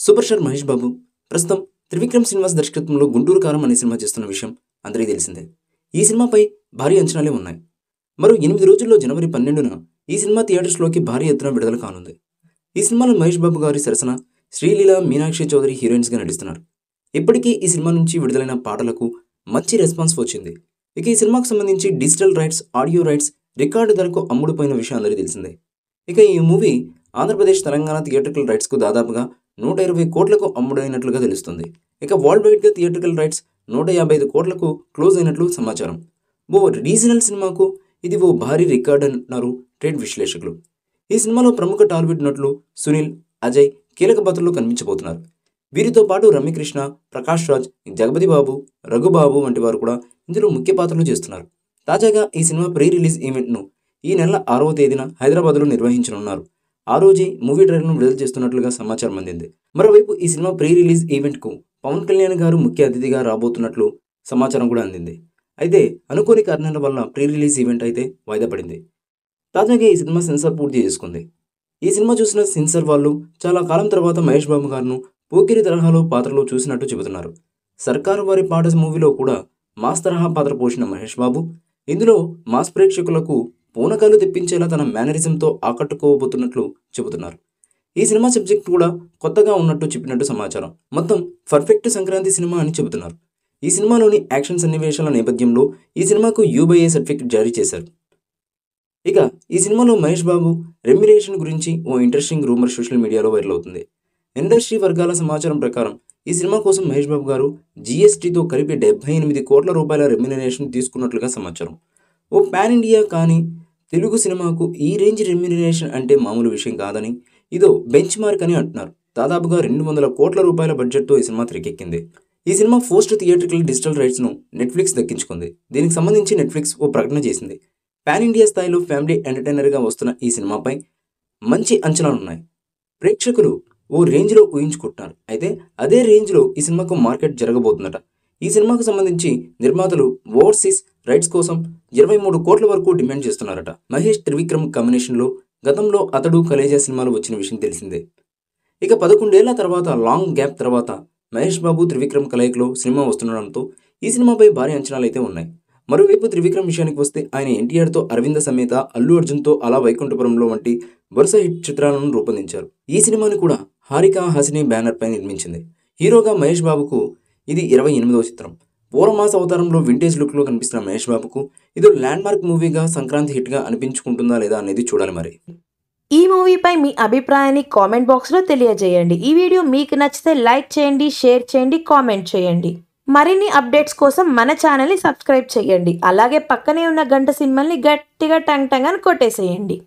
Super star Mahesh Babu ప్రస్తుతం త్రివిక్రమ్ శ్రీనివాస్ దర్శకత్వంలో గుంటూరు కారం అనే సినిమా చేస్తున్న విషయం అందరికీ తెలిసిందే. ఈ సినిమాపై భారీ అంచనాలే ఉన్నాయి. మరో 8 రోజుల్లో జనవరి 12న ఈ సినిమా థియేటర్స్లోకి భారీ ఎత్తున విడుదల కానుంది. ఈ సినిమాలో మహేష్ బాబు గారి సరసన శ్రీలీల, మీనాక్షి చౌదరి హీరోయిన్స్గా నటిస్తున్నారు. ఇప్పటికీ ఈ సినిమా నుంచి విడుదలైన పాటలకు మంచి రెస్పాన్స్ వచ్చింది. ఇక ఈ సినిమాకు సంబంధించి digital rights, audio rights record ధరకు అమ్ముడుపోయిన విషయం అందరికీ తెలిసిందే. ఇక ఈ మూవీ ఆంధ్రప్రదేశ్, తెలంగాణ థియేట్రికల్ రైట్స్కు దాదాపుగా 120 కోట్లకు అమ్ముడైనట్లుగా తెలుస్తుంది. ఇక వరల్డ్ వైడ్గా థియేట్రికల్ రైట్స్ 155 కోట్లకు క్లోజ్ అయినట్లు సమాచారం. ఓ రీజనల్ సినిమాకు ఇది ఓ భారీ రికార్డ్ అంటున్నారు ట్రేడ్ విశ్లేషకులు. ఈ సినిమాలో ప్రముఖ టాలీవుడ్ నటులు సునీల్, అజయ్ కీలక పాత్రలో కనిపించబోతున్నారు. వీరితో పాటు రమ్యకృష్ణ, ప్రకాష్ రాజ్, జగపతి బాబు, రఘుబాబు వంటి వారు కూడా ఇందులో ముఖ్య పాత్రలు చేస్తున్నారు. తాజాగా ఈ సినిమా ప్రీ రిలీజ్ ఈవెంట్ను ఈ నెల 6వ తేదీన హైదరాబాద్లో నిర్వహించనున్నారు. ఆ రోజే మూవీ ట్రైలర్ను విడుదల చేస్తున్నట్లుగా సమాచారం అందింది. మరోవైపు ఈ సినిమా ప్రీ రిలీజ్ ఈవెంట్కు పవన్ కళ్యాణ్ గారు ముఖ్య అతిథిగా రాబోతున్నట్లు సమాచారం కూడా అందింది. అయితే అనుకోని కారణాల వల్ల ప్రీ రిలీజ్ ఈవెంట్ అయితే వాయిదా పడింది. తాజాగా ఈ సినిమా సెన్సార్ పూర్తి చేసుకుంది. ఈ సినిమా చూసిన సెన్సార్ వాళ్ళు చాలా కాలం తర్వాత మహేష్ బాబు గారును పోకిరి తరహాలో పాత్రలో చూసినట్టు చెబుతున్నారు. సర్కారు వారి పాట మూవీలో కూడా మాస్ తరహా పాత్ర పోషిన మహేష్ బాబు ఇందులో మాస్ ప్రేక్షకులకు పూనకాలు తెప్పించేలా తన మేనరిజంతో ఆకట్టుకోబోతున్నట్లు చెబుతున్నారు. ఈ సినిమా సబ్జెక్ట్ కూడా కొత్తగా ఉన్నట్టు చెప్పినట్టు సమాచారం. మొత్తం పర్ఫెక్ట్ సంక్రాంతి సినిమా అని చెబుతున్నారు. ఈ సినిమాలోని యాక్షన్ సన్నివేశాల నేపథ్యంలో ఈ సినిమాకు UBA సర్టిఫికెట్ జారీ చేశారు. ఇక ఈ సినిమాలో మహేష్ బాబు రెమ్యునరేషన్ గురించి ఓ ఇంట్రెస్టింగ్ రూమర్ సోషల్ మీడియాలో వైరల్ అవుతుంది. ఇండస్ట్రీ వర్గాల సమాచారం ప్రకారం ఈ సినిమా కోసం మహేష్ బాబు గారు GSTతో కలిపి 78 కోట్ల రూపాయల రెమ్యునరేషన్ తీసుకున్నట్లుగా సమాచారం. ఓ పాన్ ఇండియా కానీ తెలుగు సినిమాకు ఈ రేంజ్ రెమ్యునరేషన్ అంటే మామూలు విషయం కాదని, ఇదో బెంచ్ మార్క్ అని అంటున్నారు. దాదాపుగా 200 కోట్ల రూపాయల బడ్జెట్తో ఈ సినిమా తెరకెక్కింది. ఈ సినిమా ఫస్ట్ థియేట్రికల్ డిజిటల్ రైట్స్ను నెట్ఫ్లిక్స్ దక్కించుకుంది. దీనికి సంబంధించి నెట్ఫ్లిక్స్ ఓ ప్రకటన చేసింది. పాన్ ఇండియా స్థాయిలో ఫ్యామిలీ ఎంటర్టైనర్గా వస్తున్న ఈ సినిమాపై మంచి అంచనాలున్నాయి. ప్రేక్షకులు ఓ రేంజ్లో ఊహించుకుంటున్నారు. అయితే అదే రేంజ్లో ఈ సినిమాకు మార్కెట్ జరగబోతుందట. ఈ సినిమాకు సంబంధించి నిర్మాతలు ఓవర్సీస్ రైట్స్ కోసం 23 కోట్ల వరకు డిమాండ్ చేస్తున్నారట. మహేష్, త్రివిక్రమ్ కాంబినేషన్లో గతంలో అతడు, కలేజా సినిమాలు వచ్చిన విషయం తెలిసిందే. ఇక 11 ఏళ్ల తర్వాత లాంగ్ గ్యాప్ తర్వాత మహేష్ బాబు, త్రివిక్రమ్ కలయికలో సినిమా వస్తుండడంతో ఈ సినిమాపై భారీ అంచనాలు అయితే ఉన్నాయి. మరోవైపు త్రివిక్రమ్ విషయానికి వస్తే ఆయన ఎన్టీఆర్తో అరవింద సమేత, అల్లు అర్జున్తో అలా వైకుంఠపురంలో వంటి వరుస హిట్ చిత్రాలను రూపొందించారు. ఈ సినిమాని కూడా హారిక హాసిని బ్యానర్ పై నిర్మించింది. హీరోగా మహేష్ బాబుకు ఇది 28వ చిత్రం. పూర్వమాస అవతారంలో వింటేజ్ లుక్లో కనిపిస్తున్న మహేష్ బాబుకు ఇది ల్యాండ్ మార్క్ మూవీగా, సంక్రాంతి హిట్గా అనిపించుకుంటుందా లేదా అనేది చూడాలి. మరి ఈ మూవీపై మీ అభిప్రాయాన్ని కామెంట్ బాక్స్లో తెలియజేయండి. ఈ వీడియో మీకు నచ్చితే లైక్ చేయండి, షేర్ చేయండి, కామెంట్ చేయండి. మరిన్ని అప్డేట్స్ కోసం మన ఛానల్ని సబ్స్క్రైబ్ చేయండి. అలాగే పక్కనే ఉన్న గంట సింబల్ని గట్టిగా టంగ్ టంగ్ అని కొట్టేసేయండి.